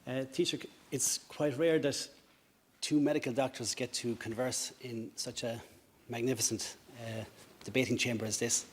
Taoiseach, it's quite rare that two medical doctors get to converse in such a magnificent debating chamber as this.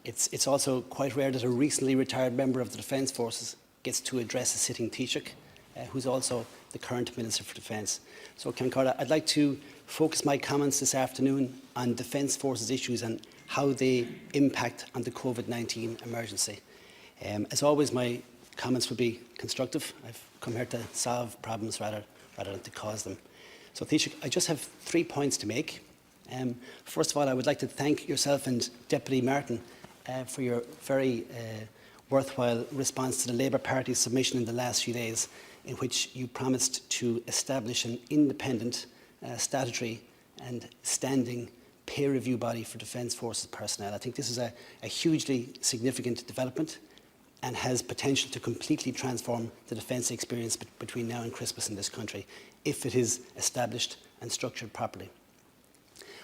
It's also quite rare that a recently retired member of the Defence Forces gets to address a sitting Taoiseach, who's also the current Minister for Defence. So, I'd like to focus my comments this afternoon on Defence Forces issues and how they impact on the COVID-19 emergency. As always, my comments will be constructive. I've come here to solve problems rather than to cause them. So, Taoiseach, I just have 3 points to make. First of all, I would like to thank yourself and Deputy Martin for your very worthwhile response to the Labour Party's submission in the last few days, in which you promised to establish an independent, statutory and standing peer review body for Defence Forces personnel. I think this is a hugely significant development and has potential to completely transform the defence experience between now and Christmas in this country, if it is established and structured properly.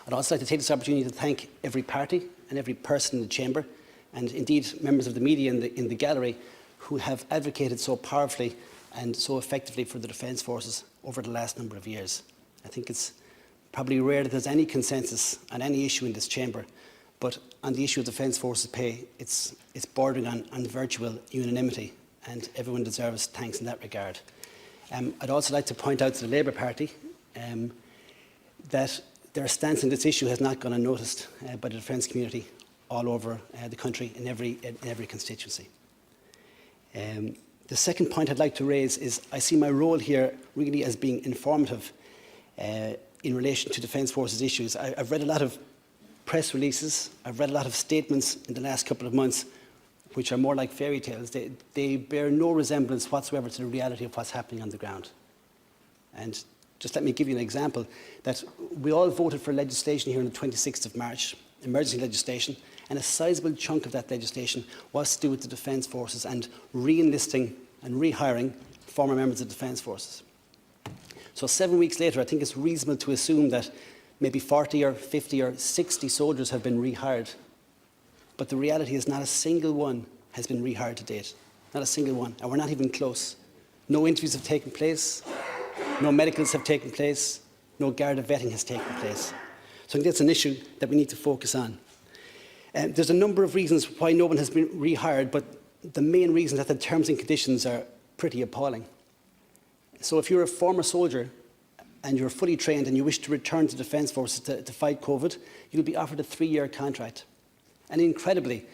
I'd also like to take this opportunity to thank every party and every person in the chamber, and indeed members of the media in the gallery, who have advocated so powerfully and so effectively for the Defence Forces over the last number of years. I think it's probably rare that there's any consensus on any issue in this chamber, but on the issue of Defence Forces pay, it's bordering on virtual unanimity, and everyone deserves thanks in that regard. I'd also like to point out to the Labour Party that their stance on this issue has not gone unnoticed by the defence community all over the country, in every constituency. The second point I'd like to raise is I see my role here really as being informative in relation to Defence Forces issues. I've read a lot of press releases, I've read a lot of statements in the last couple of months which are more like fairy tales. They bear no resemblance whatsoever to the reality of what's happening on the ground. And just let me give you an example, that we all voted for legislation here on the 26th of March, emergency legislation, and a sizable chunk of that legislation was to do with the Defence Forces and re-enlisting and rehiring former members of the Defence Forces. So 7 weeks later, I think it's reasonable to assume that maybe 40 or 50 or 60 soldiers have been rehired. But the reality is not a single one has been rehired to date. Not a single one. And we're not even close. No interviews have taken place. No medicals have taken place. No Garda vetting has taken place. So I think that's an issue that we need to focus on. There's a number of reasons why no one has been rehired, but the main reason is that the terms and conditions are pretty appalling. So if you're a former soldier and you're fully trained and you wish to return to Defence Forces to fight COVID, you'll be offered a 3-year contract. And incredibly,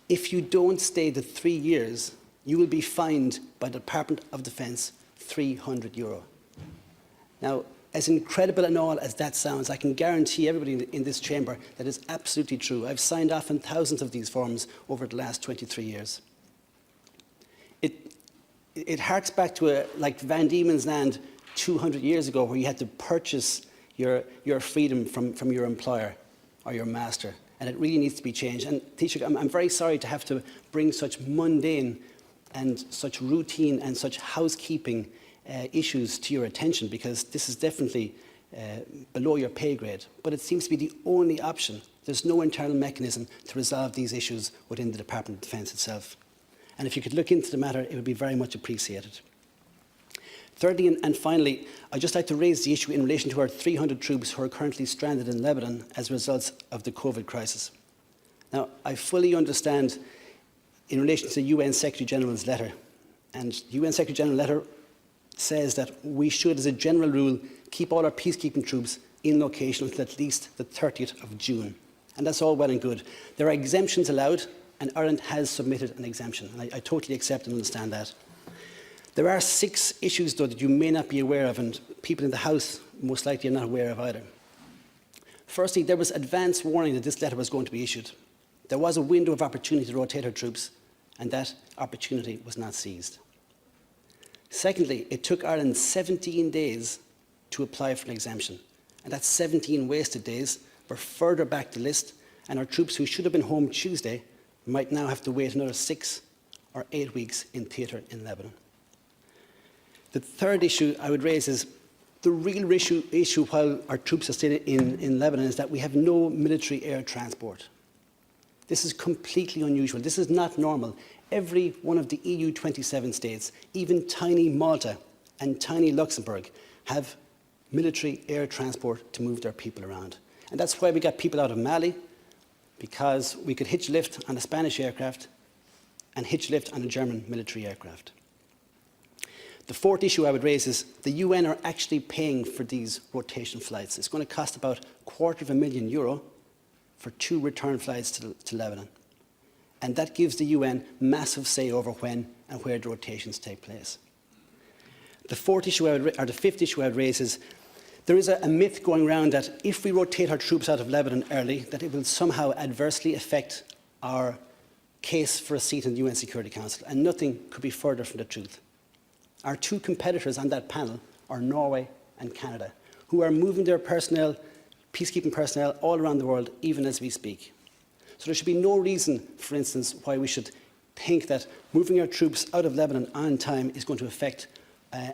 if you don't stay the 3 years, you will be fined by the Department of Defence €300. Now, as incredible and all as that sounds, I can guarantee everybody in this chamber that is absolutely true. I've signed off on thousands of these forms over the last 23 years. It harks back to like Van Diemen's Land 200 years ago, where you had to purchase your freedom from your employer or your master, and it really needs to be changed. And Taoiseach, I'm very sorry to have to bring such mundane and such routine and such housekeeping issues to your attention, because this is definitely below your pay grade, but it seems to be the only option. There's no internal mechanism to resolve these issues within the Department of Defence itself. And if you could look into the matter, it would be very much appreciated. Thirdly, and finally, I'd just like to raise the issue in relation to our 300 troops who are currently stranded in Lebanon as a result of the COVID crisis. Now, I fully understand in relation to the UN Secretary-General's letter, and the UN Secretary-General's letter says that we should, as a general rule, keep all our peacekeeping troops in location until at least the 30th of June. And that's all well and good. There are exemptions allowed, and Ireland has submitted an exemption. And I totally accept and understand that. There are 6 issues, though, that you may not be aware of, and people in the House most likely are not aware of either. Firstly, there was advance warning that this letter was going to be issued. There was a window of opportunity to rotate our troops, and that opportunity was not seized. Secondly, it took Ireland 17 days to apply for an exemption, and that's 17 wasted days. We're further back the list, and our troops who should have been home Tuesday might now have to wait another 6 or 8 weeks in theatre in Lebanon. The third issue I would raise is the real issue while our troops are still in Lebanon is that we have no military air transport. This is completely unusual. This is not normal. Every one of the EU 27 states, even tiny Malta and tiny Luxembourg, have military air transport to move their people around. And that's why we got people out of Mali, because we could hitch lift on a Spanish aircraft and hitch lift on a German military aircraft. The fourth issue I would raise is the UN are actually paying for these rotation flights. It's going to cost about €250,000 for 2 return flights to Lebanon. And that gives the UN massive say over when and where the rotations take place. The fifth issue I would raise is there is a myth going around that if we rotate our troops out of Lebanon early, that it will somehow adversely affect our case for a seat in the UN Security Council, and nothing could be further from the truth. Our 2 competitors on that panel are Norway and Canada, who are moving their personnel, peacekeeping personnel, all around the world, even as we speak. So there should be no reason, for instance, why we should think that moving our troops out of Lebanon on time is going to affect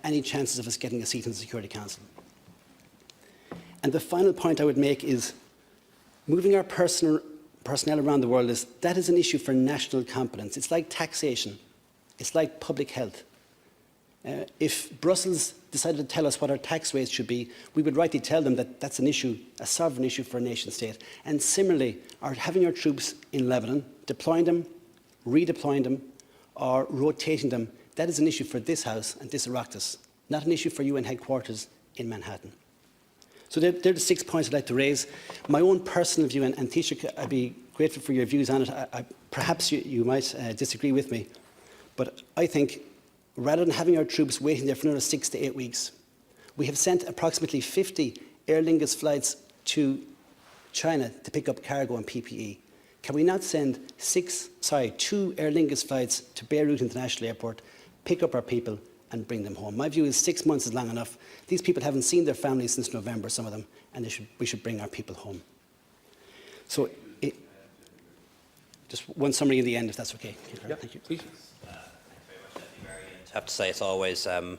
any chances of us getting a seat in the Security Council. And the final point I would make is moving our personnel around the world that is an issue for national competence. It's like taxation. It's like public health. If Brussels decided to tell us what our tax rates should be, we would rightly tell them that that's an issue, a sovereign issue for a nation state. And similarly, having our troops in Lebanon, deploying them, redeploying them, or rotating them, that is an issue for this House and this Oireachtas, not an issue for UN headquarters in Manhattan. So they're the 6 points I'd like to raise. My own personal view, and Taoiseach, I'd be grateful for your views on it. Perhaps you might disagree with me, but I think rather than having our troops waiting there for another 6 to 8 weeks, we have sent approximately 50 Aer Lingus flights to China to pick up cargo and PPE. Can we not send 2 Aer Lingus flights to Beirut International Airport, pick up our people and bring them home? My view is 6 months is long enough. These people haven't seen their families since November, some of them, and we should bring our people home. So, just one summary in the end, if that's okay. Yep. Thank you. Please. I have to say it's always a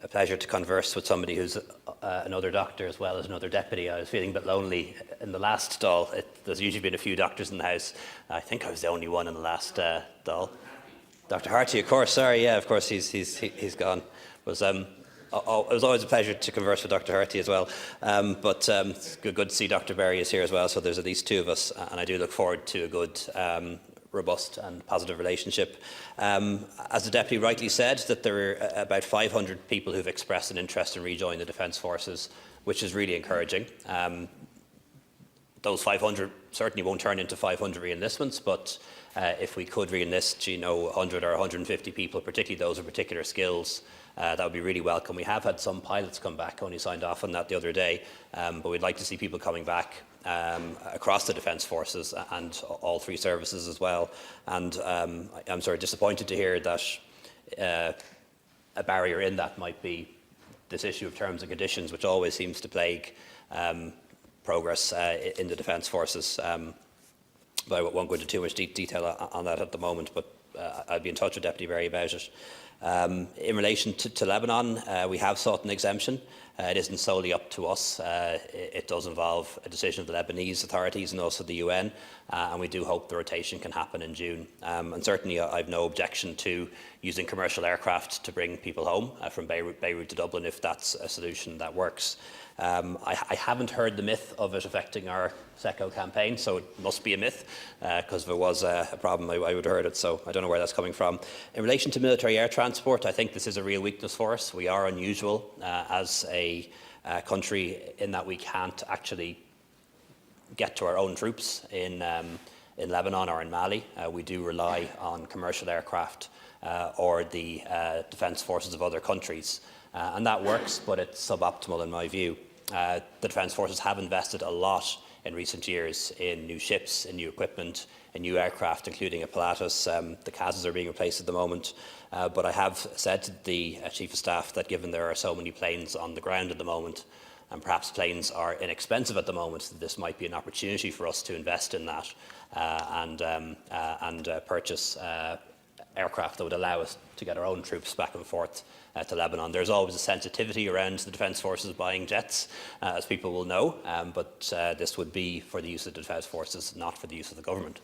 pleasure to converse with somebody who's another doctor as well as another deputy. I was feeling a bit lonely in the last Dáil. There's usually been a few doctors in the house. I think I was the only one in the last Dáil. Dr. Harty, of course. Sorry, yeah, of course he's gone. It was always a pleasure to converse with Dr. Harty as well. But it's good to see Dr. Berry is here as well. So there's at least 2 of us, and I do look forward to a good robust and positive relationship. As the Deputy rightly said, that there are about 500 people who've expressed an interest in rejoining the Defence Forces, which is really encouraging. Those 500 certainly won't turn into 500 re-enlistments, but if we could re-enlist 100 or 150 people, particularly those with particular skills, that would be really welcome. We have had some pilots come back, only signed off on that the other day, but we'd like to see people coming back across the Defence Forces and all 3 services as well. And I'm sort of disappointed to hear that a barrier in that might be this issue of terms and conditions, which always seems to plague progress in the Defence Forces. But I won't go into too much detail on that at the moment, but I'll be in touch with Deputy Berry about it. In relation to Lebanon, we have sought an exemption. It isn't solely up to us. It does involve a decision of the Lebanese authorities and also the UN, and we do hope the rotation can happen in June. And certainly I've no objection to using commercial aircraft to bring people home from Beirut to Dublin if that's a solution that works. I haven't heard the myth of it affecting our SECO campaign, so it must be a myth, because if it was a problem, I would have heard it, so I don't know where that's coming from. In relation to military air transport, I think this is a real weakness for us. We are unusual as a country in that we can't actually get to our own troops in Lebanon or in Mali. We do rely on commercial aircraft or the defence forces of other countries. And that works, but it's suboptimal in my view. The Defence Forces have invested a lot in recent years in new ships, in new equipment, in new aircraft, including a Pilatus. The CASs are being replaced at the moment. But I have said to the Chief of Staff that given there are so many planes on the ground at the moment, and perhaps planes are inexpensive at the moment, this might be an opportunity for us to invest in that and purchase aircraft that would allow us to get our own troops back and forth to Lebanon. There's always a sensitivity around the Defence Forces buying jets, as people will know, but this would be for the use of the Defence Forces, not for the use of the government.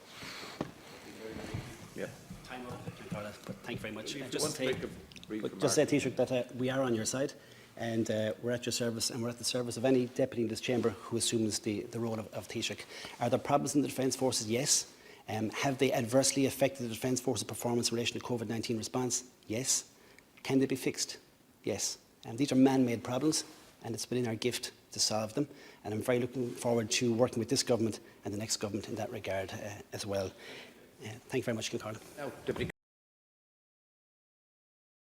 Yeah. Time up, Carla, but thank you very much. If you Just want to make a brief but remark. just say, Taoiseach, that we are on your side, and we're at your service, and we're at the service of any deputy in this chamber who assumes the role of Taoiseach. Are there problems in the Defence Forces? Yes. Have they adversely affected the Defence Forces' performance in relation to COVID-19 response? Yes. Can they be fixed? Yes. These are man-made problems, and it's within our gift to solve them. And I'm very looking forward to working with this government and the next government in that regard as well. Thank you very much, Cathal. Now, Deputy